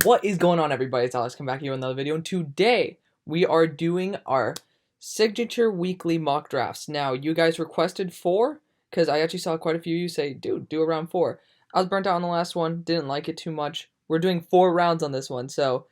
What is going on, everybody? It's Alex, come back to you with another video, and today we are doing our signature weekly mock drafts. Now, you guys requested 4, because I actually saw quite a few of you say, dude, do around 4. I was burnt out on the last one, didn't like it too much. We're doing 4 rounds on this one, so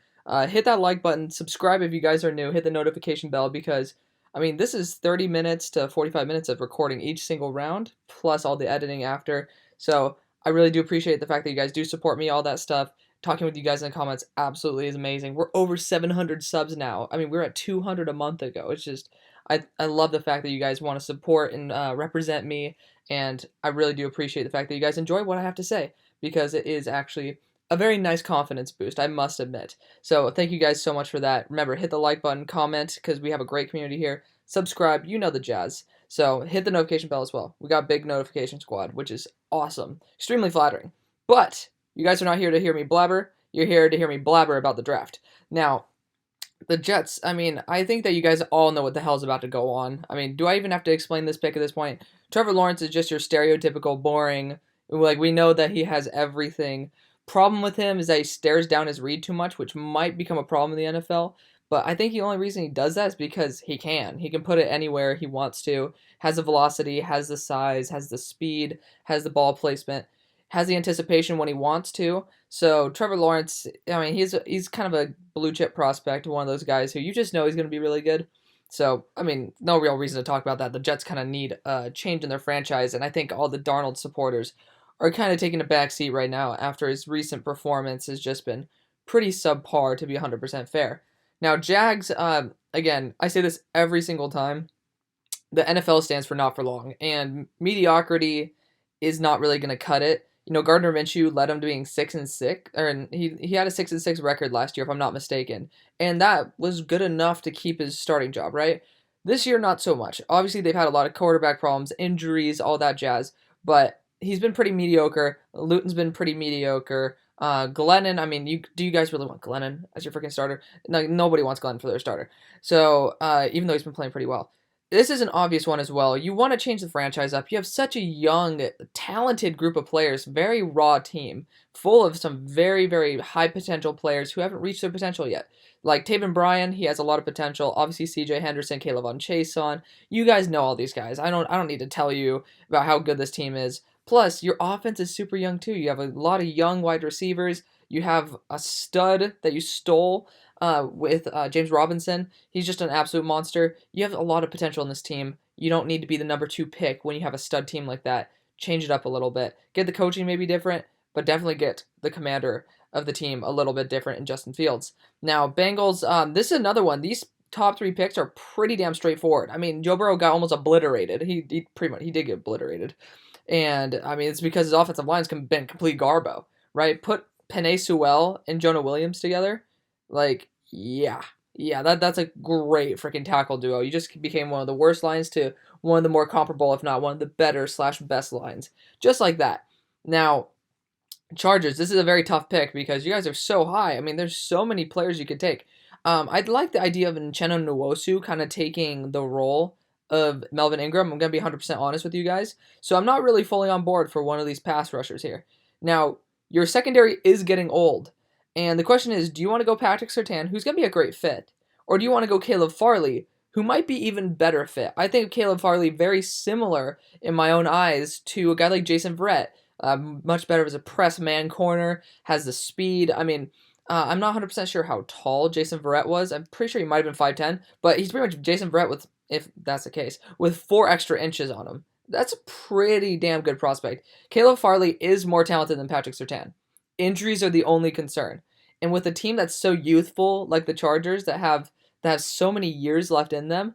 hit that like button, subscribe if you guys are new, hit the notification bell, because, I mean, this is 30 minutes to 45 minutes of recording each single round, plus all the editing after, so I really do appreciate the fact that you guys do support me, all that stuff. Talking with you guys in the comments absolutely is amazing. We're over 700 subs now. I mean, we were at 200 a month ago. It's just, I love the fact that you guys want to support and represent me, and I really do appreciate the fact that you guys enjoy what I have to say, because it is actually a very nice confidence boost, I must admit. So thank you guys so much for that. Remember, hit the like button, comment, because we have a great community here. Subscribe, you know the jazz. So hit the notification bell as well. We got big notification squad, which is awesome. Extremely flattering. But you guys are not here to hear me blabber. You're here to hear me blabber about the draft. Now, the Jets, I mean, I think that you guys all know what the hell's about to go on. I mean, do I even have to explain this pick at this point? Trevor Lawrence is just your stereotypical boring, like, we know that he has everything. Problem with him is that he stares down his read too much, which might become a problem in the NFL. But I think the only reason he does that is because he can. He can put it anywhere he wants to. Has the velocity, has the size, has the speed, has the ball placement, has the anticipation when he wants to. So Trevor Lawrence, I mean, he's kind of a blue chip prospect, one of those guys who you just know he's going to be really good. So, I mean, no real reason to talk about that. The Jets kind of need a change in their franchise, and I think all the Darnold supporters are kind of taking a back seat right now after his recent performance has just been pretty subpar, to be 100% fair. Now, Jags, again, I say this every single time. The NFL stands for not for long, and mediocrity is not really going to cut it. You know, Gardner Minshew led him to being 6-6, or he had a 6-6 record last year, if I'm not mistaken, and that was good enough to keep his starting job, right? This year, not so much. Obviously, they've had a lot of quarterback problems, injuries, all that jazz, but he's been pretty mediocre. Luton's been pretty mediocre. Glennon, I mean, do you guys really want Glennon as your freaking starter? No, nobody wants Glennon for their starter. So, even though he's been playing pretty well. This is an obvious one as well. You want to change the franchise up. You have such a young, talented group of players, very raw team, full of some very, very high potential players who haven't reached their potential yet. Like Taven Bryan, he has a lot of potential. Obviously, C.J. Henderson, Caleb on Chason. You guys know all these guys. I don't need to tell you about how good this team is. Plus, your offense is super young too. You have a lot of young wide receivers. You have a stud that you stole with James Robinson. He's just an absolute monster. You have a lot of potential in this team. You don't need to be the number 2 pick when you have a stud team like that. Change it up a little bit. Get the coaching maybe different, but definitely get the commander of the team a little bit different in Justin Fields. Now, Bengals, this is another one. These top 3 picks are pretty damn straightforward. I mean, Joe Burrow got almost obliterated. He pretty much, he did get obliterated. And, I mean, it's because his offensive line's been complete garbo, right? Put Penei Sewell and Jonah Williams together. Like, yeah, that's a great freaking tackle duo. You just became one of the worst lines to one of the more comparable, if not one of the better / best lines. Just like that. Now, Chargers, this is a very tough pick because you guys are so high. I mean, there's so many players you could take. I'd like the idea of Uchenna Nwosu kind of taking the role of Melvin Ingram. I'm going to be 100% honest with you guys. So I'm not really fully on board for one of these pass rushers here. Now, your secondary is getting old. And the question is, do you want to go Patrick Surtain, who's going to be a great fit? Or do you want to go Caleb Farley, who might be even better fit? I think Caleb Farley very similar in my own eyes to a guy like Jason Verrett. Much better as a press man corner, has the speed. I mean, I'm not 100% sure how tall Jason Verrett was. I'm pretty sure he might have been 5'10", but he's pretty much Jason Verrett with, if that's the case, with 4 extra inches on him. That's a pretty damn good prospect. Caleb Farley is more talented than Patrick Surtain. Injuries are the only concern. And with a team that's so youthful, like the Chargers, that have so many years left in them,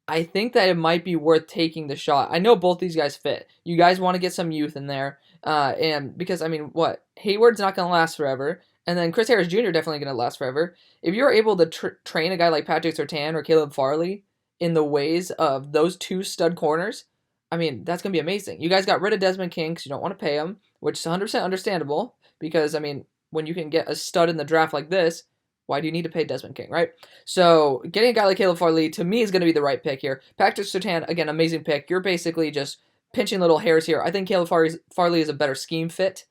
I think that it might be worth taking the shot. I know both these guys fit. You guys want to get some youth in there. And because, I mean, what? Hayward's not going to last forever. And then Chris Harris Jr. definitely going to last forever. If you're able to train a guy like Patrick Surtain or Caleb Farley in the ways of those 2 stud corners, I mean, that's going to be amazing. You guys got rid of Desmond King because you don't want to pay him, which is 100% understandable because, I mean, when you can get a stud in the draft like this, why do you need to pay Desmond King, right? So getting a guy like Caleb Farley, to me, is going to be the right pick here. Patrick Surtain, again, amazing pick. You're basically just pinching little hairs here. I think Caleb Farley is a better scheme fit,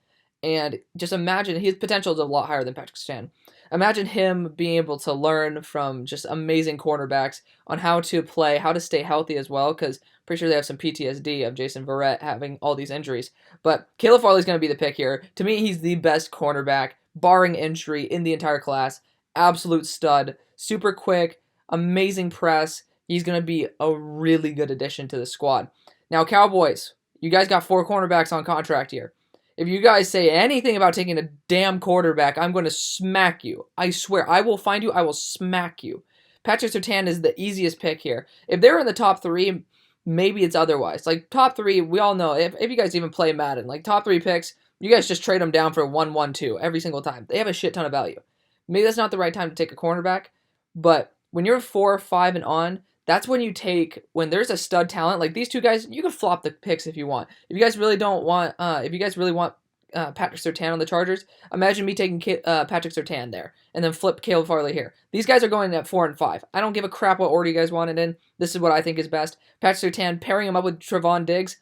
And just imagine, his potential is a lot higher than Patrick Surtain. Imagine him being able to learn from just amazing cornerbacks on how to play, how to stay healthy as well, because pretty sure they have some PTSD of Jason Verrett having all these injuries. But Caleb Farley's going to be the pick here. To me, he's the best cornerback, barring injury, in the entire class. Absolute stud, super quick, amazing press. He's going to be a really good addition to the squad. Now, Cowboys, you guys got 4 cornerbacks on contract here. If you guys say anything about taking a damn quarterback, I'm going to smack you. I swear, I will find you, I will smack you. Patrick Surtain is the easiest pick here. If they're in the top 3, maybe it's otherwise. Like, top 3, we all know, if you guys even play Madden, like, top 3 picks, you guys just trade them down for 1-1-2 every single time. They have a shit ton of value. Maybe that's not the right time to take a cornerback, but when you're 4, 5, and on, that's when you take, when there's a stud talent, like these 2 guys, you can flop the picks if you want. If you guys really don't want, if you guys really want Patrick Surtain on the Chargers, imagine me taking Patrick Surtain there, and then flip Caleb Farley here. These guys are going at 4 and 5. I don't give a crap what order you guys want it in. This is what I think is best. Patrick Surtain, pairing him up with Trevon Diggs,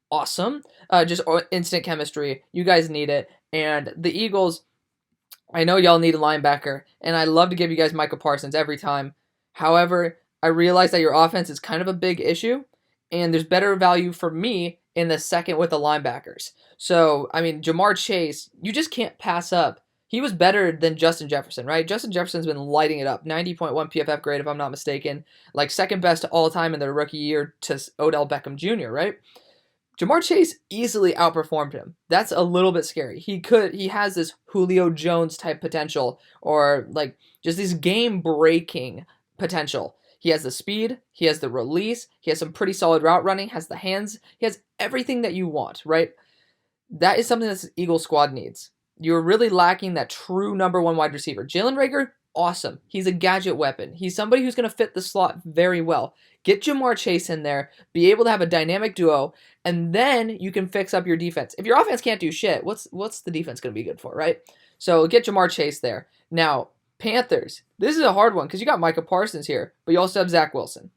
awesome. Just instant chemistry. You guys need it. And the Eagles, I know y'all need a linebacker, and I love to give you guys Micah Parsons every time. However, I realize that your offense is kind of a big issue, and there's better value for me in the second with the linebackers. So, I mean, Jamar Chase, you just can't pass up. He was better than Justin Jefferson, right? Justin Jefferson's been lighting it up. 90.1 PFF grade, if I'm not mistaken. Like, second best all time in their rookie year to Odell Beckham Jr., right? Jamar Chase easily outperformed him. That's a little bit scary. He has this Julio Jones type potential, or like just this game-breaking potential. He has the speed, he has the release, he has some pretty solid route running, has the hands, he has everything that you want, right? That is something that the Eagles squad needs. You're really lacking that true number 1 wide receiver. Jalen Reagor, awesome. He's a gadget weapon. He's somebody who's going to fit the slot very well. Get Jamar Chase in there, be able to have a dynamic duo, and then you can fix up your defense. If your offense can't do shit, what's the defense going to be good for, right? So get Jamar Chase there. Now, Panthers, this is a hard one because you got Micah Parsons here, but you also have Zach Wilson.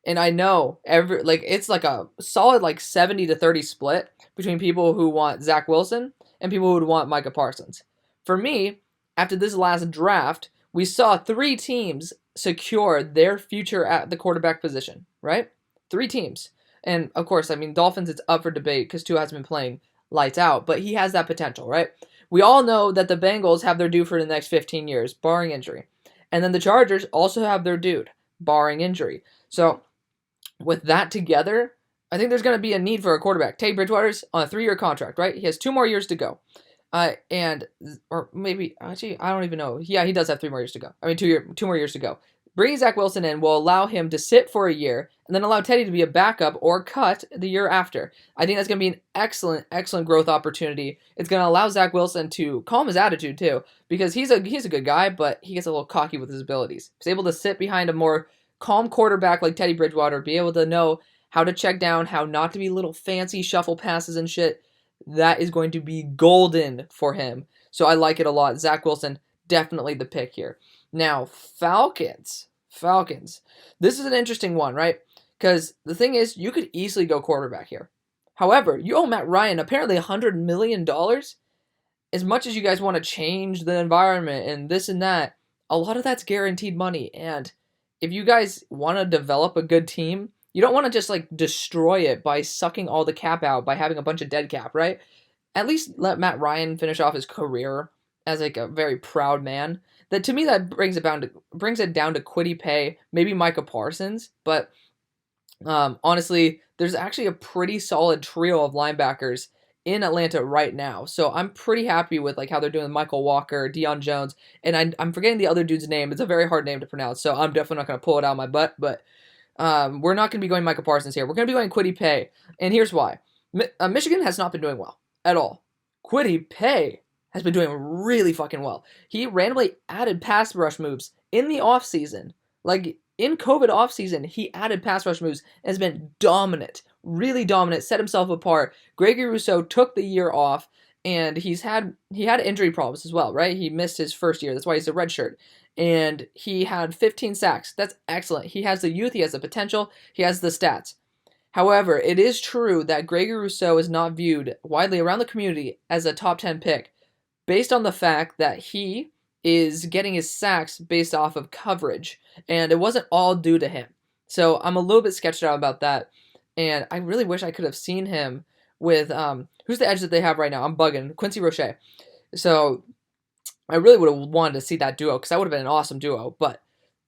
And I know it's like a solid 70-30 split between people who want Zach Wilson and people who would want Micah Parsons. For me, after this last draft, we saw 3 teams secure their future at the quarterback position, right? 3 teams. And of course, I mean, Dolphins, it's up for debate because Tua hasn't been playing lights out, but he has that potential, right? We all know that the Bengals have their due for the next 15 years, barring injury. And then the Chargers also have their dude, barring injury. So with that together, I think there's going to be a need for a quarterback. Teddy Bridgewater's on a 3-year contract, right? He has 2 more years to go. Or maybe, actually, I don't even know. Yeah, he does have 3 more years to go. I mean, 2 more years to go. Bringing Zach Wilson in will allow him to sit for a year and then allow Teddy to be a backup or cut the year after. I think that's going to be an excellent growth opportunity. It's going to allow Zach Wilson to calm his attitude too, because he's a good guy, but he gets a little cocky with his abilities. He's able to sit behind a more calm quarterback like Teddy Bridgewater, be able to know how to check down, how not to be little fancy shuffle passes and shit. That is going to be golden for him. So I like it a lot. Zach Wilson, definitely the pick here. Now, Falcons. This is an interesting one, right? Because the thing is, you could easily go quarterback here. However, you owe Matt Ryan apparently $100 million. As much as you guys want to change the environment and this and that, a lot of that's guaranteed money. And if you guys want to develop a good team, you don't want to just destroy it by sucking all the cap out by having a bunch of dead cap, right? At least let Matt Ryan finish off his career as a very proud man. That to me, that brings it down to Kwity Paye, maybe Micah Parsons, but honestly, there's actually a pretty solid trio of linebackers in Atlanta right now. So I'm pretty happy with how they're doing Michael Walker, Deion Jones, and I'm forgetting the other dude's name. It's a very hard name to pronounce, so I'm definitely not going to pull it out of my butt, but we're not going to be going Micah Parsons here. We're going to be going Kwity Paye, and here's why. Michigan has not been doing well at all. Kwity Paye has been doing really fucking well. He randomly added pass rush moves in the offseason. In COVID offseason, he added pass rush moves and has been dominant, really dominant, set himself apart. Gregory Rousseau took the year off, and he had injury problems as well, right? He missed his first year. That's why he's a redshirt. And he had 15 sacks. That's excellent. He has the youth. He has the potential. He has the stats. However, it is true that Gregory Rousseau is not viewed widely around the community as a top 10 pick. based on the fact that he is getting his sacks based off of coverage, and it wasn't all due to him. So I'm a little bit sketched out about that, and I really wish I could have seen him with who's the edge that they have right now? I'm bugging. Quincy Roche. So I really would have wanted to see that duo because that would have been an awesome duo, but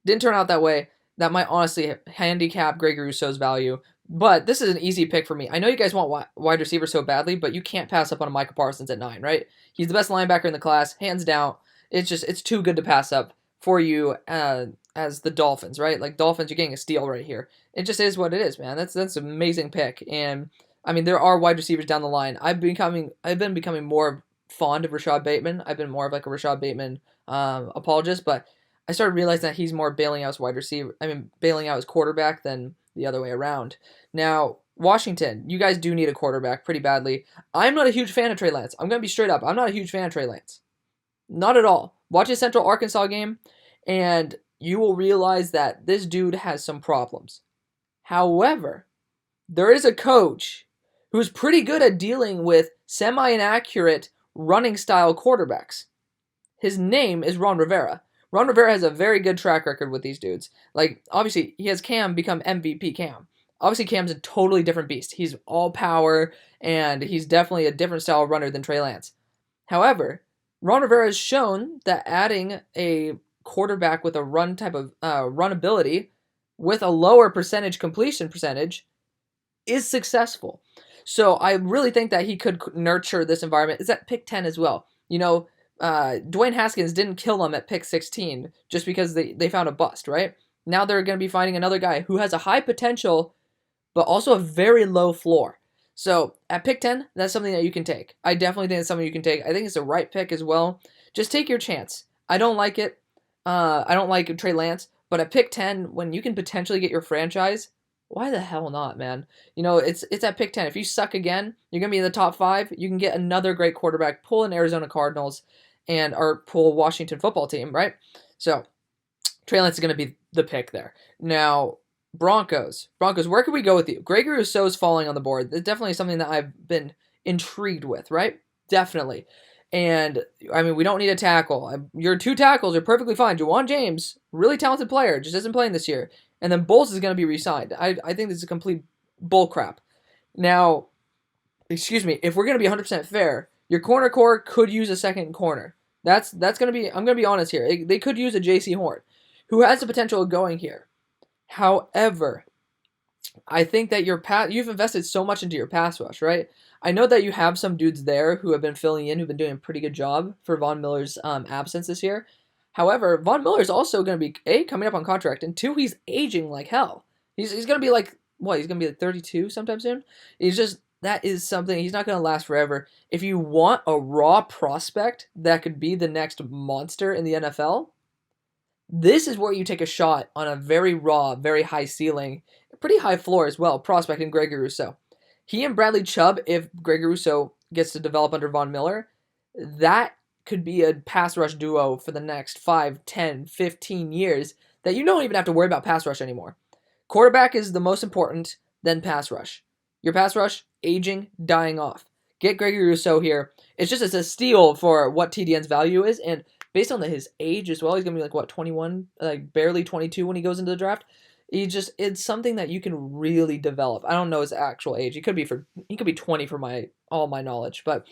didn't turn out that way. That might honestly handicap Gregory Rousseau's value. But this is an easy pick for me. I know you guys want wide receiver so badly, but you can't pass up on a Micah Parsons at 9, right? He's the best linebacker in the class, hands down. It's too good to pass up for you as the Dolphins, right? Like Dolphins, you're getting a steal right here. It just is what it is, man. That's an amazing pick. And I mean, there are wide receivers down the line. I've been becoming more fond of Rashad Bateman. I've been more of like a Rashad Bateman apologist, but I started realizing that he's more bailing out his quarterback than the other way around. Now, Washington, you guys do need a quarterback pretty badly. I'm not a huge fan of Trey Lance. I'm going to be straight up. I'm not a huge fan of Trey Lance. Not at all. Watch his Central Arkansas game, and you will realize that this dude has some problems. However, there is a coach who's pretty good at dealing with semi-inaccurate running style quarterbacks. His name is Ron Rivera. Ron Rivera has a very good track record with these dudes. Like, obviously, he has Cam become MVP Cam. Obviously, Cam's a totally different beast. He's all power, and he's definitely a different style runner than Trey Lance. However, Ron Rivera has shown that adding a quarterback with a run type of run ability with a lower completion percentage is successful. So I really think that he could nurture this environment. It's at pick 10 as well. You know, Dwayne Haskins didn't kill him at pick 16 just because they found a bust, right? Now they're going to be finding another guy who has a high potential, but also a very low floor. So at pick 10, that's something that you can take. I definitely think it's something you can take. I think it's the right pick as well. Just take your chance. I don't like it. I don't like Trey Lance, but at pick 10, when you can potentially get your franchise, why the hell not, man? You know, it's at pick 10. If you suck again, you're going to be in the top 5. You can get another great quarterback, pull an Arizona Cardinals, or pull Washington football team, right? So Trey Lance is going to be the pick there. Now, Broncos, where could we go with you? Gregory Rousseau is falling on the board. It's definitely something that I've been intrigued with, right? Definitely. And, I mean, we don't need a tackle. Your 2 tackles are perfectly fine. Juwan James, really talented player, just isn't playing this year. And then Bowles is going to be re-signed. I think this is a complete bull crap. Now, if we're going to be 100% fair, your corner core could use a second corner. That's going to be, I'm going to be honest here. They could use a J.C. Horn, who has the potential of going here. However, I think that you've invested so much into your pass rush, right? I know that you have some dudes there who have been filling in, who've been doing a pretty good job for Von Miller's absence this year. However, Von Miller is also going to be, A, coming up on contract, and 2, he's aging like hell. He's going to be like, he's going to be like 32 sometime soon? That is something, he's not going to last forever. If you want a raw prospect that could be the next monster in the NFL, this is where you take a shot on a very raw, very high ceiling, pretty high floor as well, prospect in Gregory Rousseau. He and Bradley Chubb, if Gregory Rousseau gets to develop under Von Miller, that could be a pass rush duo for the next 5, 10, 15 years that you don't even have to worry about pass rush anymore. Quarterback is the most important, then pass rush. Your pass rush, aging, dying off. Get Gregory Rousseau here. It's a steal for what TDN's value is, and based on his age as well, he's going to be 21, barely 22 when he goes into the draft. It's something that you can really develop. I don't know his actual age. He could be 20 for all my knowledge, but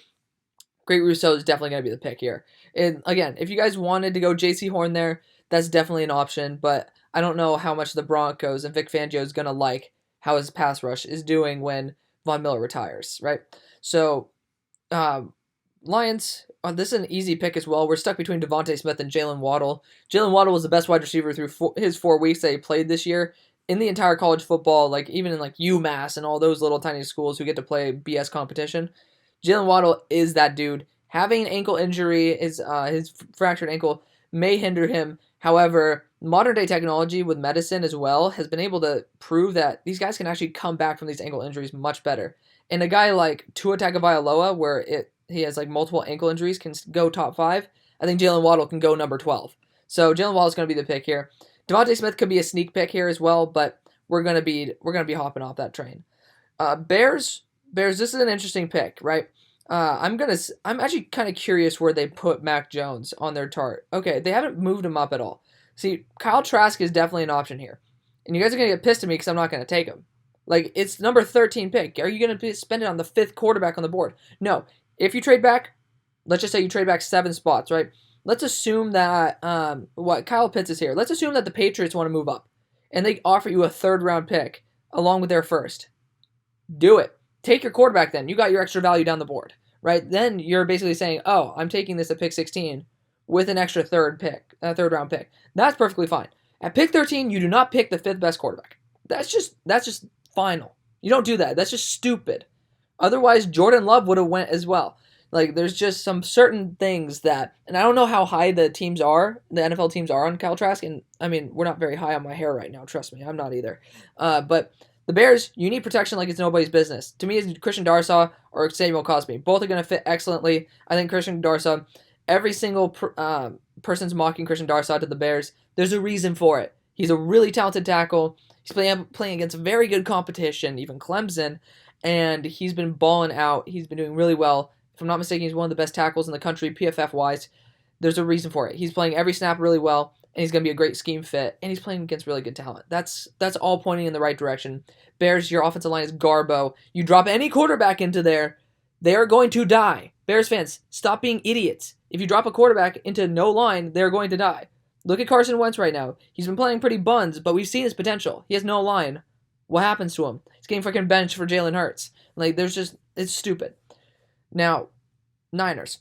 Gregory Rousseau is definitely going to be the pick here. And again, if you guys wanted to go J.C. Horn there, that's definitely an option, but I don't know how much the Broncos and Vic Fangio is going to like how his pass rush is doing when Von Miller retires, right? So, Lions, this is an easy pick as well. We're stuck between Devontae Smith and Jalen Waddle. Jalen Waddle was the best wide receiver through his 4 weeks that he played this year in the entire college football, even in UMass and all those little tiny schools who get to play BS competition. Jalen Waddle is that dude. Having an ankle injury, his fractured ankle, may hinder him. However, modern day technology with medicine as well has been able to prove that these guys can actually come back from these ankle injuries much better. And a guy like Tua Tagovailoa, where he has multiple ankle injuries, can go top 5. I think Jalen Waddle can go number 12. So Jalen Waddle is going to be the pick here. Devontae Smith could be a sneak pick here as well, but we're going to be hopping off that train. Bears. This is an interesting pick, right? I'm actually kind of curious where they put Mac Jones on their chart. Okay, they haven't moved him up at all. See, Kyle Trask is definitely an option here, and you guys are gonna get pissed at me because I'm not gonna take him. Like, it's number 13 pick. Are you gonna spend it on the 5th quarterback on the board? No. If you trade back, let's just say you trade back 7 spots, right? Let's assume that Kyle Pitts is here. Let's assume that the Patriots want to move up, and they offer you a 3rd round pick along with their first. Do it. Take your quarterback then. You got your extra value down the board, right? Then you're basically saying, oh, I'm taking this at pick 16 with an extra 3rd round pick. That's perfectly fine. At pick 13, you do not pick the 5th best quarterback. That's just final. You don't do that. That's just stupid. Otherwise, Jordan Love would have went as well. Like, there's just some certain things that, and I don't know how high the NFL teams are on Kyle Trask, and I mean, we're not very high on my hair right now, trust me, I'm not either. But the Bears, you need protection like it's nobody's business. To me, it's Christian Darsaw or Samuel Cosme. Both are going to fit excellently. I think Christian Darsaw, every single person's mocking Christian Darsaw to the Bears. There's a reason for it. He's a really talented tackle. He's playing against very good competition, even Clemson, and he's been balling out. He's been doing really well. If I'm not mistaken, he's one of the best tackles in the country, PFF-wise. There's a reason for it. He's playing every snap really well, and he's going to be a great scheme fit, and he's playing against really good talent. That's all pointing in the right direction. Bears, your offensive line is Garbo. You drop any quarterback into there, they are going to die. Bears fans, stop being idiots. If you drop a quarterback into no line, they're going to die. Look at Carson Wentz right now. He's been playing pretty buns, but we've seen his potential. He has no line. What happens to him? He's getting freaking benched for Jalen Hurts. Like, it's stupid. Now, Niners,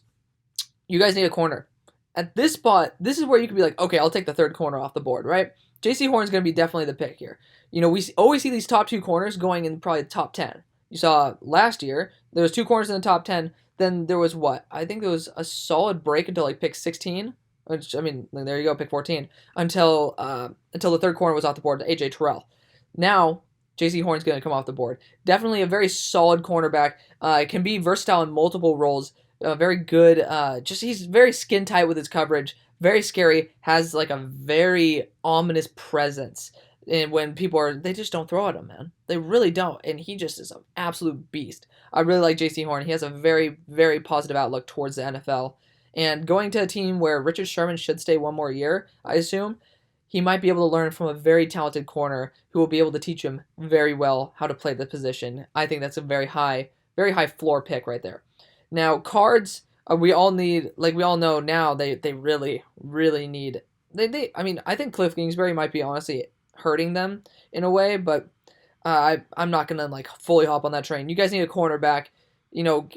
you guys need a corner. At this spot, this is where you could be like, okay, I'll take the 3rd corner off the board, right? J.C. Horn's going to be definitely the pick here. You know, we always see these top 2 corners going in probably the top 10. You saw last year, there was 2 corners in the top 10. Then there was what? I think there was a solid break until like pick 16. Which, I mean, there you go, pick 14. Until the 3rd corner was off the board to A.J. Terrell. Now, J.C. Horn's going to come off the board. Definitely a very solid cornerback. Can be versatile in multiple roles. Very good. He's very skin tight with his coverage. Very scary. Has like a very ominous presence. And when they just don't throw at him, man. They really don't. And he just is an absolute beast. I really like J.C. Horn. He has a very, very positive outlook towards the NFL. And going to a team where Richard Sherman should stay one more year, I assume, he might be able to learn from a very talented corner who will be able to teach him very well how to play the position. I think that's a very high floor pick right there. Now, Cards, we all know now, they really, really need. I mean, I think Cliff Kingsbury might be honestly hurting them in a way, but I'm not gonna like fully hop on that train. You guys need a cornerback. You know,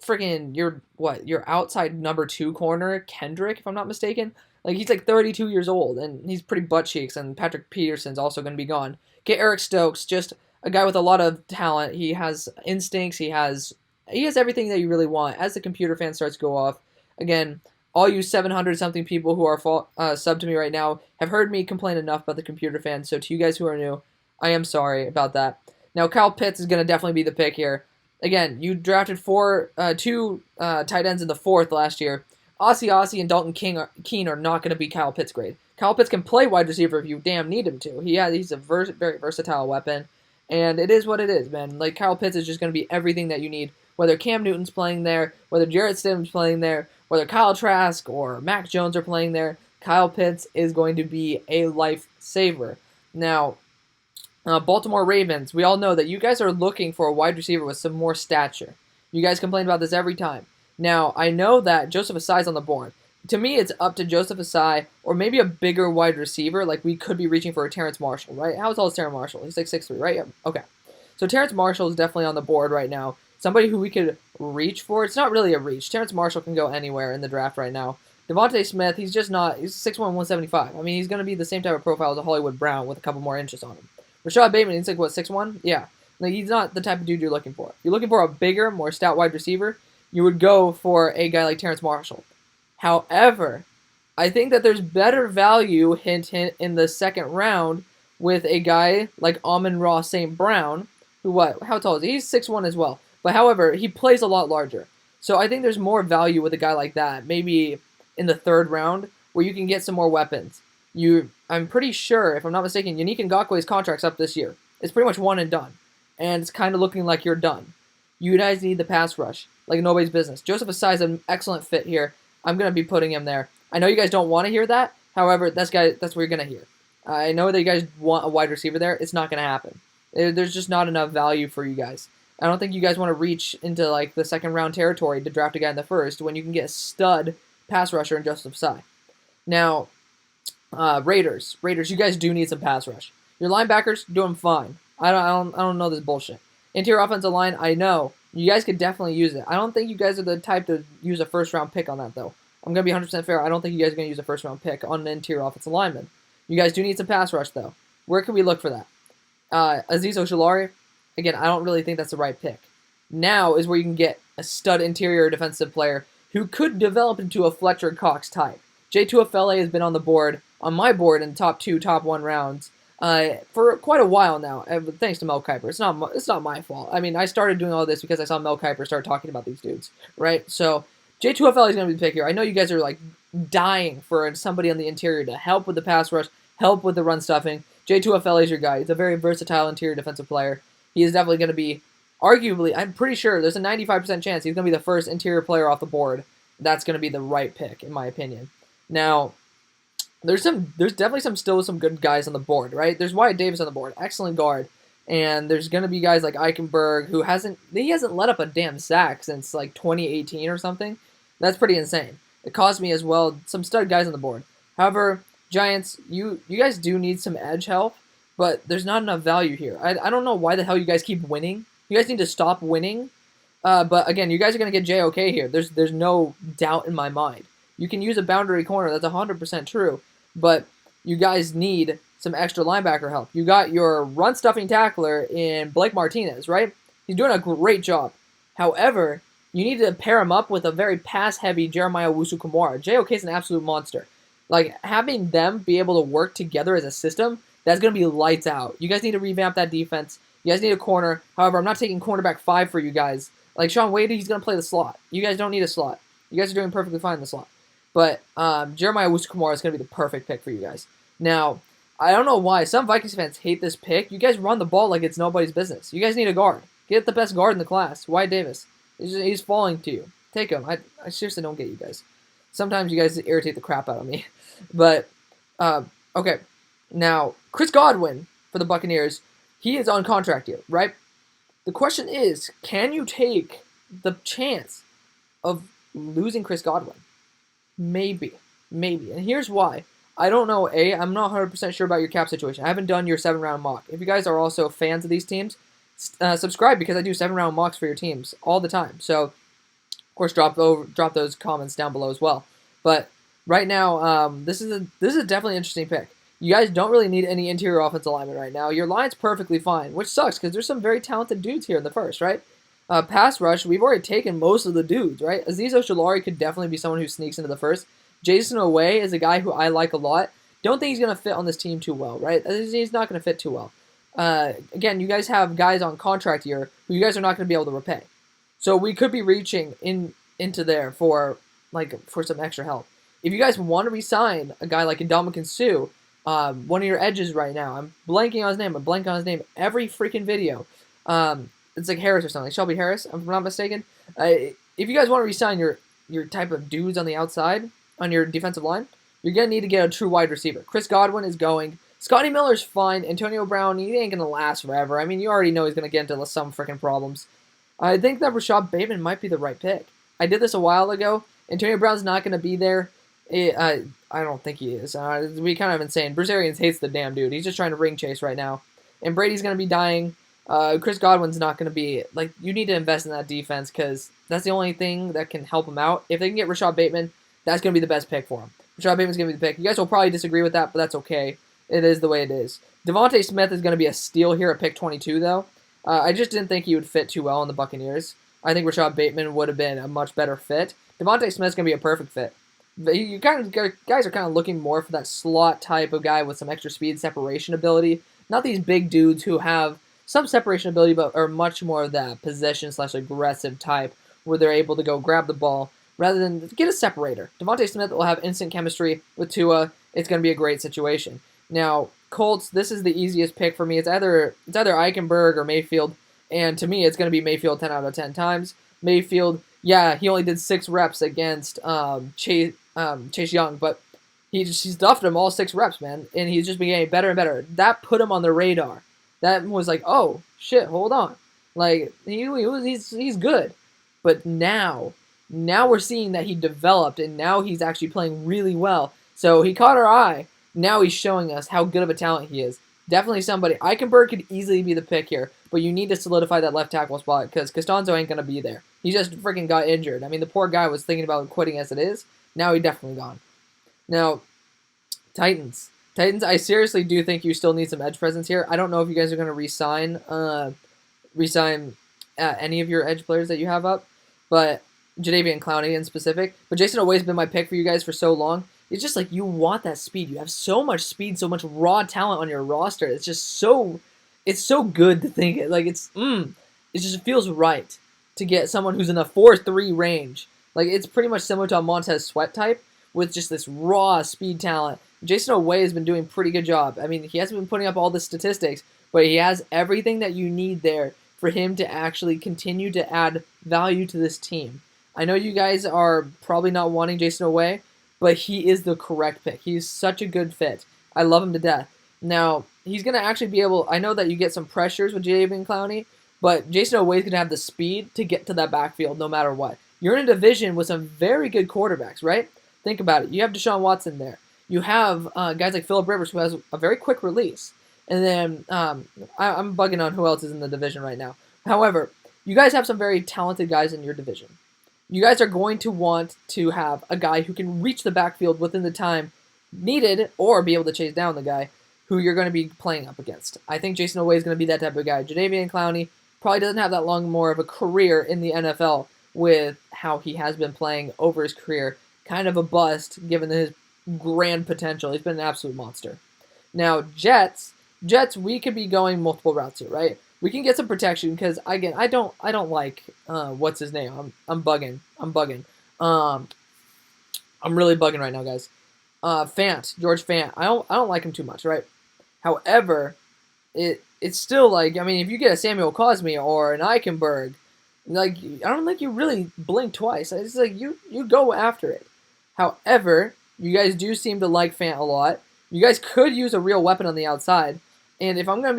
freaking your outside number 2 corner, Kendrick, if I'm not mistaken. Like, he's like 32 years old, and he's pretty butt cheeks, and Patrick Peterson's also going to be gone. Get Eric Stokes, just a guy with a lot of talent. He has instincts. He has everything that you really want. As the computer fan starts to go off, again, all you 700-something people who are sub to me right now have heard me complain enough about the computer fan, so to you guys who are new, I am sorry about that. Now, Kyle Pitts is going to definitely be the pick here. Again, you drafted 2 tight ends in the 4th last year. Ossie and Dalton Keene are not going to be Kyle Pitts' grade. Kyle Pitts can play wide receiver if you damn need him to. He's a very versatile weapon, and it is what it is, man. Like, Kyle Pitts is just going to be everything that you need, whether Cam Newton's playing there, whether Jarrett Stidham's playing there, whether Kyle Trask or Mac Jones are playing there. Kyle Pitts is going to be a lifesaver. Now, Baltimore Ravens, we all know that you guys are looking for a wide receiver with some more stature. You guys complain about this every time. Now, I know that Joseph Asai's on the board. To me, it's up to Joseph Asai or maybe a bigger wide receiver. Like, we could be reaching for a Terrence Marshall, right? How tall is Terrence Marshall? He's like 6'3", right? Yeah. Okay. So Terrence Marshall is definitely on the board right now. Somebody who we could reach for. It's not really a reach. Terrence Marshall can go anywhere in the draft right now. Devontae Smith, he's 6'1", 175. I mean, he's going to be the same type of profile as a Hollywood Brown with a couple more inches on him. Rashad Bateman, he's like, 6'1"? Yeah. Like, he's not the type of dude you're looking for. If you're looking for a bigger, more stout wide receiver, you would go for a guy like Terrence Marshall. However, I think that there's better value, hint, in the 2nd round with a guy like Amon-Ra St. Brown, who, how tall is he? He's 6'1" as well. But however, he plays a lot larger. So I think there's more value with a guy like that, maybe in the 3rd round, where you can get some more weapons. I'm pretty sure, if I'm not mistaken, Yannick Ngakoue's contract's up this year. It's pretty much one and done. And it's kind of looking like you're done. You guys need the pass rush. like nobody's business. Joseph Asai is an excellent fit here. I'm going to be putting him there. I know you guys don't want to hear that. However, that's what you're going to hear. I know that you guys want a wide receiver there. It's not going to happen. There's just not enough value for you guys. I don't think you guys want to reach into like the second round territory to draft a guy in the first when you can get a stud pass rusher in Joseph Asai. Now, Raiders, you guys do need some pass rush. Your linebackers doing fine. I don't know this bullshit. Interior offensive line, I know you guys could definitely use it. I don't think you guys are the type to use a first round pick on that though. I'm gonna be 100% fair. I don't think you guys are gonna use a first round pick on an interior offensive lineman. You guys do need some pass rush though. Where can we look for that? Azeez Ojulari, again, I don't really think that's the right pick. Now is where you can get a stud interior defensive player who could develop into a Fletcher Cox type. J2FLA has been on my board in the top 2, top 1 rounds for quite a while now, thanks to Mel Kiper. It's not my fault. I mean, I started doing all this because I saw Mel Kiper start talking about these dudes, right? So J2FLA is going to be the pick here. I know you guys are like dying for somebody on the interior to help with the pass rush, help with the run stuffing. J2FLA is your guy. He's a very versatile interior defensive player. He is definitely going to be, arguably, I'm pretty sure there's a 95% chance he's going to be the first interior player off the board. That's going to be the right pick, in my opinion. Now, there's definitely still some good guys on the board, right? There's Wyatt Davis on the board, excellent guard, and there's going to be guys like Eichenberg who hasn't let up a damn sack since like 2018 or something. That's pretty insane. It caused me as well some stud guys on the board. However, Giants, you guys do need some edge help, but there's not enough value here. I don't know why the hell you guys keep winning. You guys need to stop winning. But again, you guys are going to get JOK here. There's no doubt in my mind. You can use a boundary corner. That's 100% true. But you guys need some extra linebacker help. You got your run-stuffing tackler in Blake Martinez, right? He's doing a great job. However, you need to pair him up with a very pass-heavy Jeremiah Owusu-Koramoah. JOK is an absolute monster. Like, having them be able to work together as a system, that's going to be lights out. You guys need to revamp that defense. You guys need a corner. However, I'm not taking cornerback 5 for you guys. Like, Sean Wade, he's going to play the slot. You guys don't need a slot. You guys are doing perfectly fine in the slot. But Jeremiah Owusu-Koramoah is going to be the perfect pick for you guys. Now, I don't know why. Some Vikings fans hate this pick. You guys run the ball like it's nobody's business. You guys need a guard. Get the best guard in the class. Wyatt Davis. He's falling to you. Take him. I seriously don't get you guys. Sometimes you guys irritate the crap out of me. But, okay. Now, Chris Godwin for the Buccaneers, he is on contract here, right? The question is, can you take the chance of losing Chris Godwin? Maybe. And here's why. I don't know, I'm not 100% sure about your cap situation. I haven't done your 7-round mock. If you guys are also fans of these teams, subscribe because I do 7-round mocks for your teams all the time. So, of course, drop those comments down below as well. But right now, this is definitely an interesting pick. You guys don't really need any interior offensive linemen right now. Your line's perfectly fine, which sucks because there's some very talented dudes here in the first, right? Pass rush, we've already taken most of the dudes, right? Azeez Ojulari could definitely be someone who sneaks into the first. Jason Owe is a guy who I like a lot. Don't think he's going to fit on this team too well, right? He's not going to fit too well. Again, you guys have guys on contract here who you guys are not going to be able to repay. So we could be reaching into there for some extra help. If you guys want to re-sign a guy like Ndamukong Suh, one of your edges right now, I'm blanking on his name. I'm blanking on his name every freaking video. It's like Harris or something, like Shelby Harris, if I'm not mistaken. If you guys want to re-sign your type of dudes on the outside, on your defensive line, you're going to need to get a true wide receiver. Chris Godwin is going. Scotty Miller's fine. Antonio Brown, he ain't going to last forever. I mean, you already know he's going to get into some freaking problems. I think that Rashad Bateman might be the right pick. I did this a while ago. Antonio Brown's not going to be there. I don't think he is. We kind of insane. Bruce Arians hates the damn dude. He's just trying to ring chase right now. And Brady's going to be dying. Chris Godwin's not going to be, you need to invest in that defense because that's the only thing that can help him out. If they can get Rashad Bateman, that's going to be the best pick for him. Rashad Bateman's going to be the pick. You guys will probably disagree with that, but that's okay. It is the way it is. Devontae Smith is going to be a steal here at pick 22, though. I just didn't think he would fit too well in the Buccaneers. I think Rashad Bateman would have been a much better fit. Devontae Smith's going to be a perfect fit. You guys are kind of looking more for that slot type of guy with some extra speed, separation ability. Not these big dudes who have some separation ability, but are much more of that possession/aggressive type where they're able to go grab the ball rather than get a separator. Devontae Smith will have instant chemistry with Tua. It's going to be a great situation. Now, Colts, this is the easiest pick for me. It's either Eichenberg or Mayfield, and to me, it's going to be Mayfield 10 out of 10 times. Mayfield, Yeah, he only did 6 reps against Chase Young, but he's stuffed him all 6 reps, man, and he's just been getting better and better. That put him on the radar. That was like, oh shit, hold on, like he's good, but now we're seeing that he developed, and now he's actually playing really well. So he caught our eye. Now he's showing us how good of a talent he is. Definitely somebody. Eichenberg could easily be the pick here, but you need to solidify that left tackle spot because Costanzo ain't going to be there. He just freaking got injured. I mean, the poor guy was thinking about quitting as it is. Now he's definitely gone. Now, Titans. Titans, I seriously do think you still need some edge presence here. I don't know if you guys are going to re-sign any of your edge players that you have up, but Jadeveon Clowney in specific. But Jason Oweh's been my pick for you guys for so long. It's just like you want that speed. You have so much speed, so much raw talent on your roster. It's just it's so good to think it. Like it just feels right to get someone who's in a 4.3 range. Like it's pretty much similar to a Montez Sweat type with just this raw speed talent. Jason Oweh has been doing a pretty good job. I mean, he hasn't been putting up all the statistics, but he has everything that you need there for him to actually continue to add value to this team. I know you guys are probably not wanting Jason Oweh, but he is the correct pick. He's such a good fit. I love him to death. Now, he's going to actually be able... I know that you get some pressures with Jadeveon Clowney, but Jason Oweh is going to have the speed to get to that backfield no matter what. You're in a division with some very good quarterbacks, right? Think about it. You have Deshaun Watson there. You have guys like Phillip Rivers, who has a very quick release. And then I'm bugging on who else is in the division right now. However, you guys have some very talented guys in your division. You guys are going to want to have a guy who can reach the backfield within the time needed or be able to chase down the guy who you're going to be playing up against. I think Jason Oweh is going to be that type of guy. Jadeveon Clowney probably doesn't have that long more of a career in the NFL with how he has been playing over his career. Kind of a bust given his grand potential. He's been an absolute monster. Now, Jets, we could be going multiple routes here, right? We can get some protection because again, I don't like what's his name. I'm bugging. I'm really bugging right now, guys. George Fant. I don't like him too much, right? However, it's still like, I mean, if you get a Samuel Cosme or an Eichenberg, like I don't think you really blink twice. It's like you go after it. However, you guys do seem to like Fant a lot. You guys could use a real weapon on the outside. And if I'm gonna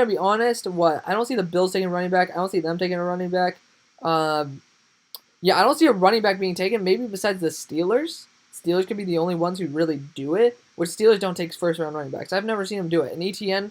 be honest, I don't see the Bills taking a running back. I don't see them taking a running back. Yeah, I don't see a running back being taken. Maybe besides the Steelers. Steelers could be the only ones who really do it. Which Steelers don't take first round running backs. I've never seen them do it. And ETN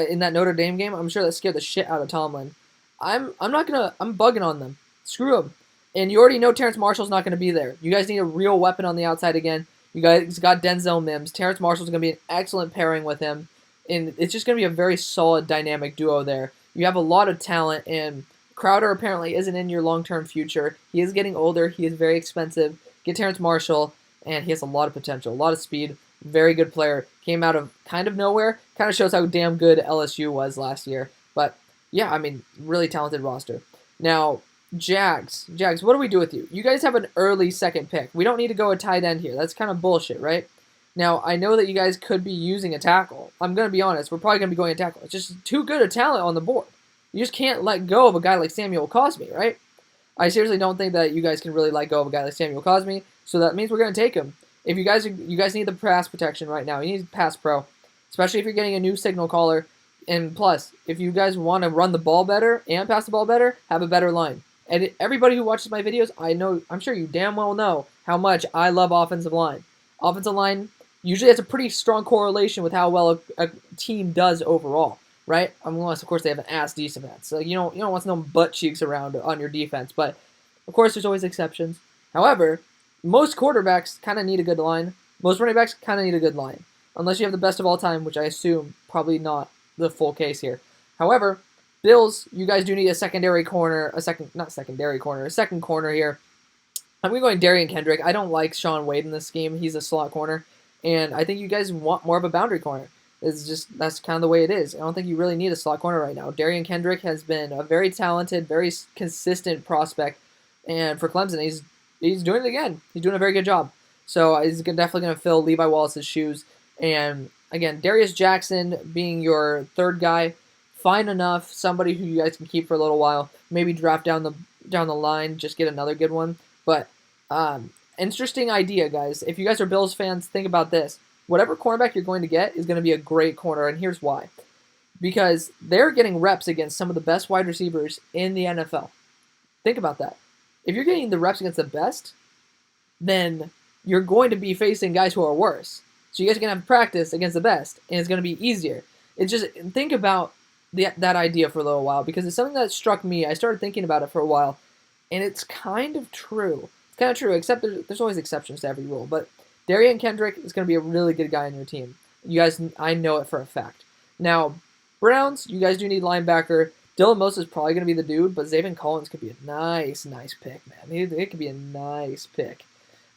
in that Notre Dame game, I'm sure that scared the shit out of Tomlin. I'm bugging on them. Screw them. And you already know Terrence Marshall's not going to be there. You guys need a real weapon on the outside again. You guys got Denzel Mims. Terrence Marshall's going to be an excellent pairing with him. And it's just going to be a very solid dynamic duo there. You have a lot of talent, and Crowder apparently isn't in your long-term future. He is getting older. He is very expensive. Get Terrence Marshall, and he has a lot of potential, a lot of speed. Very good player. Came out of kind of nowhere. Kind of shows how damn good LSU was last year. But, yeah, I mean, really talented roster. Now, Jags, what do we do with you? You guys have an early second pick. We don't need to go a tight end here. That's kind of bullshit, right? Now, I know that you guys could be using a tackle. I'm going to be honest. We're probably going to be going a tackle. It's just too good a talent on the board. You just can't let go of a guy like Samuel Cosme, right? I seriously don't think that you guys can really let go of a guy like Samuel Cosme, so that means we're going to take him. If you guys need the pass protection right now. You need pass pro, especially if you're getting a new signal caller. And plus, if you guys want to run the ball better and pass the ball better, have a better line. And everybody who watches my videos, I'm sure you damn well know how much I love offensive line. Offensive line usually has a pretty strong correlation with how well a team does overall, right? Unless, of course, they have an ass defense. So you don't want no butt cheeks around on your defense. But, of course, there's always exceptions. However, most quarterbacks kind of need a good line. Most running backs kind of need a good line. Unless you have the best of all time, which I assume probably not the full case here. However, Bills, you guys do need a second corner here. I'm going Darian Kendrick. I don't like Sean Wade in this scheme. He's a slot corner. And I think you guys want more of a boundary corner. That's kind of the way it is. I don't think you really need a slot corner right now. Darian Kendrick has been a very talented, very consistent prospect. And for Clemson, he's doing it again. He's doing a very good job. So he's definitely going to fill Levi Wallace's shoes. And again, Darius Jackson being your third guy, fine enough. Somebody who you guys can keep for a little while. Maybe draft down down the line, just get another good one. But interesting idea, guys. If you guys are Bills fans, think about this. Whatever cornerback you're going to get is going to be a great corner, and here's why. Because they're getting reps against some of the best wide receivers in the NFL. Think about that. If you're getting the reps against the best, then you're going to be facing guys who are worse. So you guys are going to have practice against the best, and it's going to be easier. It's just, think about that idea for a little while, because it's something that struck me. I started thinking about it for a while, and it's kind of true. It's kind of true, except there's always exceptions to every rule. But Darian Kendrick is going to be a really good guy on your team. You guys, I know it for a fact. Now, Browns, you guys do need linebacker. Dylan Moses is probably going to be the dude, but Zaven Collins could be a nice pick, man. It could be a nice pick.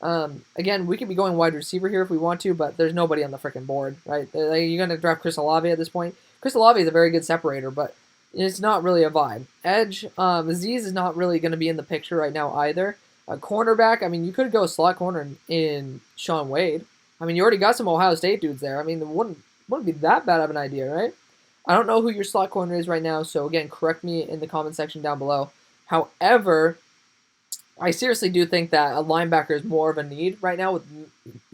Again, we could be going wide receiver here if we want to, but there's nobody on the freaking board, right? You're going to draft Chris Olave at this point. Chris Olave is a very good separator, but it's not really a vibe. Edge, Aziz is not really going to be in the picture right now either. Cornerback, I mean, you could go slot corner in Shaun Wade. I mean, you already got some Ohio State dudes there. I mean, it wouldn't be that bad of an idea, right? I don't know who your slot corner is right now, so again, correct me in the comment section down below. However, I seriously do think that a linebacker is more of a need right now with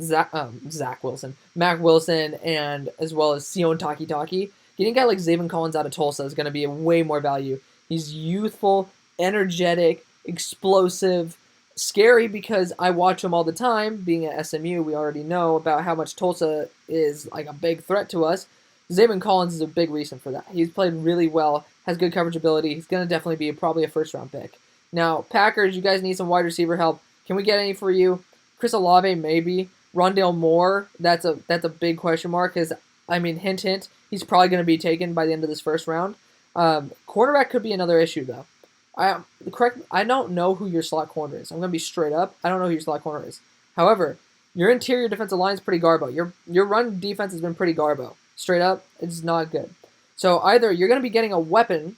Zach Wilson, Mac Wilson, and as well as Sion Takitaki. Getting a guy like Zaven Collins out of Tulsa is going to be a way more value. He's youthful, energetic, explosive, scary because I watch him all the time. Being at SMU, we already know about how much Tulsa is like a big threat to us. Zaven Collins is a big reason for that. He's played really well, has good coverage ability. He's going to definitely be probably a first-round pick. Now, Packers, you guys need some wide receiver help. Can we get any for you? Chris Olave, maybe. Rondale Moore, that's a big question mark because, I mean, hint, hint, he's probably going to be taken by the end of this first round. Quarterback could be another issue, though. I don't know who your slot corner is. I'm going to be straight up. I don't know who your slot corner is. However, your interior defensive line is pretty garbo. Your run defense has been pretty garbo. Straight up, it's not good. So either you're going to be getting a weapon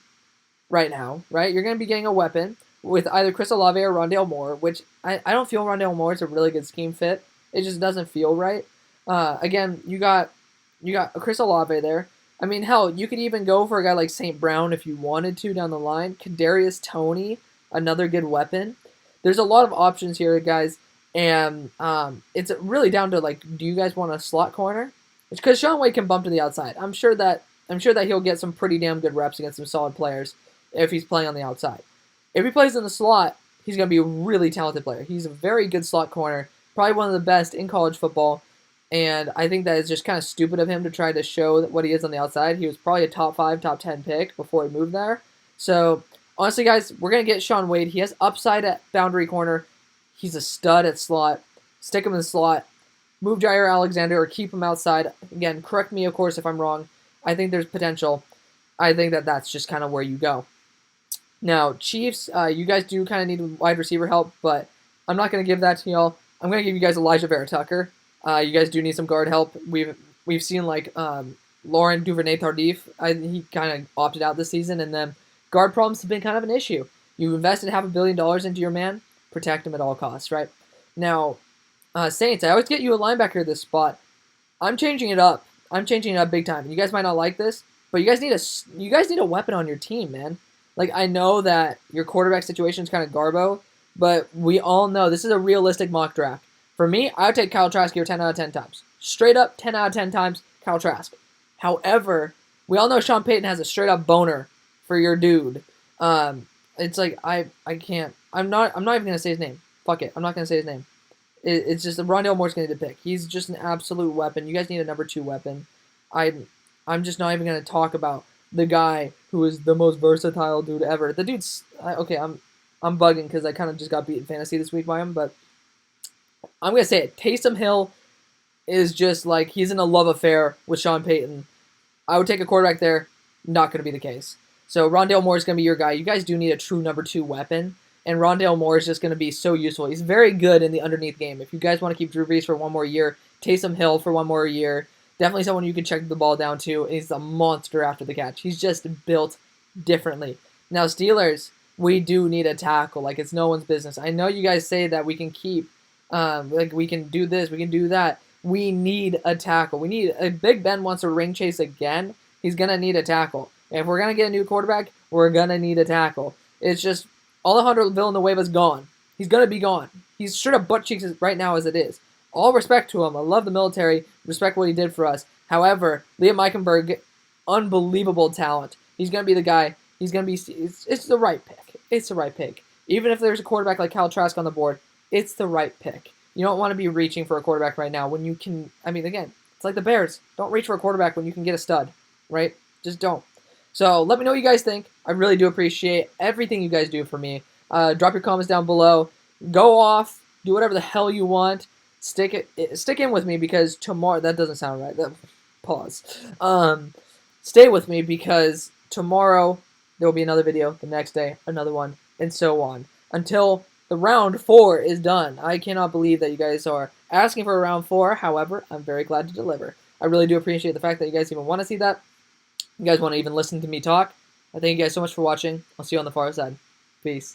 right now, right? You're going to be getting a weapon with either Chris Olave or Rondale Moore, which I don't feel Rondale Moore is a really good scheme fit. It just doesn't feel right. Again, you got Chris Olave there. I mean, hell, you could even go for a guy like St. Brown if you wanted to down the line. Kadarius Toney, another good weapon. There's a lot of options here, guys, and it's really down to, like, do you guys want a slot corner? Because Shaun Wade can bump to the outside. I'm sure that he'll get some pretty damn good reps against some solid players if he's playing on the outside. If he plays in the slot, he's going to be a really talented player. He's a very good slot corner, probably one of the best in college football, and I think that it's just kind of stupid of him to try to show what he is on the outside. He was probably a top 5, top 10 pick before he moved there. So, honestly, guys, we're going to get Shaun Wade. He has upside at boundary corner. He's a stud at slot. Stick him in the slot. Move Jair Alexander or keep him outside. Again, correct me, of course, if I'm wrong. I think there's potential. I think that that's just kind of where you go. Now, Chiefs, you guys do kind of need wide receiver help, but I'm not going to give that to y'all. I'm going to give you guys Elijah Vera-Tucker. You guys do need some guard help. We've seen, like, Laurent Duvernay-Tardif. He kind of opted out this season, and then guard problems have been kind of an issue. You invested $500 million into your man. Protect him at all costs, right? Now, Saints, I always get you a linebacker at this spot. I'm changing it up. I'm changing it up big time. You guys might not like this, but you guys need a weapon on your team, man. Like, I know that your quarterback situation is kind of garbo, but we all know this is a realistic mock draft. For me, I would take Kyle Trask here 10 out of 10 times. Straight up 10 out of 10 times, Kyle Trask. However, we all know Sean Payton has a straight up boner for your dude. It's like I can't. I'm not even gonna say his name. Fuck it. I'm not gonna say his name. It's just Rondale Moore's gonna need to pick. He's just an absolute weapon. You guys need a number 2 weapon. I'm just not even gonna talk about the guy who is the most versatile dude ever. The dude's okay. I'm bugging because I kind of just got beat in fantasy this week by him, but I'm gonna say it. Taysom Hill is just like he's in a love affair with Sean Payton. I would take a quarterback there. Not gonna be the case. So Rondale Moore is gonna be your guy. You guys do need a true number 2 weapon. And Rondale Moore is just going to be so useful. He's very good in the underneath game. If you guys want to keep Drew Brees for one more year, Taysom Hill for one more year, definitely someone you can check the ball down to. He's a monster after the catch. He's just built differently. Now, Steelers, we do need a tackle. Like, it's no one's business. I know you guys say that we can keep, like, we can do this, we can do that. We need a tackle. We need a Big Ben wants a ring chase again. He's going to need a tackle. And if we're going to get a new quarterback, we're going to need a tackle. It's just, Alejandro Villanueva's gone. He's going to be gone. He's straight up butt cheeks right now as it is. All respect to him. I love the military. Respect what he did for us. However, Liam Eichenberg, unbelievable talent. He's going to be the guy. He's going to be... It's the right pick. It's the right pick. Even if there's a quarterback like Kyle Trask on the board, it's the right pick. You don't want to be reaching for a quarterback right now when you can... I mean, again, it's like the Bears. Don't reach for a quarterback when you can get a stud, right? Just don't. So let me know what you guys think. I really do appreciate everything you guys do for me. Drop your comments down below. Go off. Do whatever the hell you want. Stick in with me because tomorrow... That doesn't sound right. Pause. Stay with me because tomorrow there will be another video. The next day, another one. And so on. Until the round 4 is done. I cannot believe that you guys are asking for a round 4. However, I'm very glad to deliver. I really do appreciate the fact that you guys even want to see that. You guys want to even listen to me talk. I thank you guys so much for watching. I'll see you on the far side. Peace.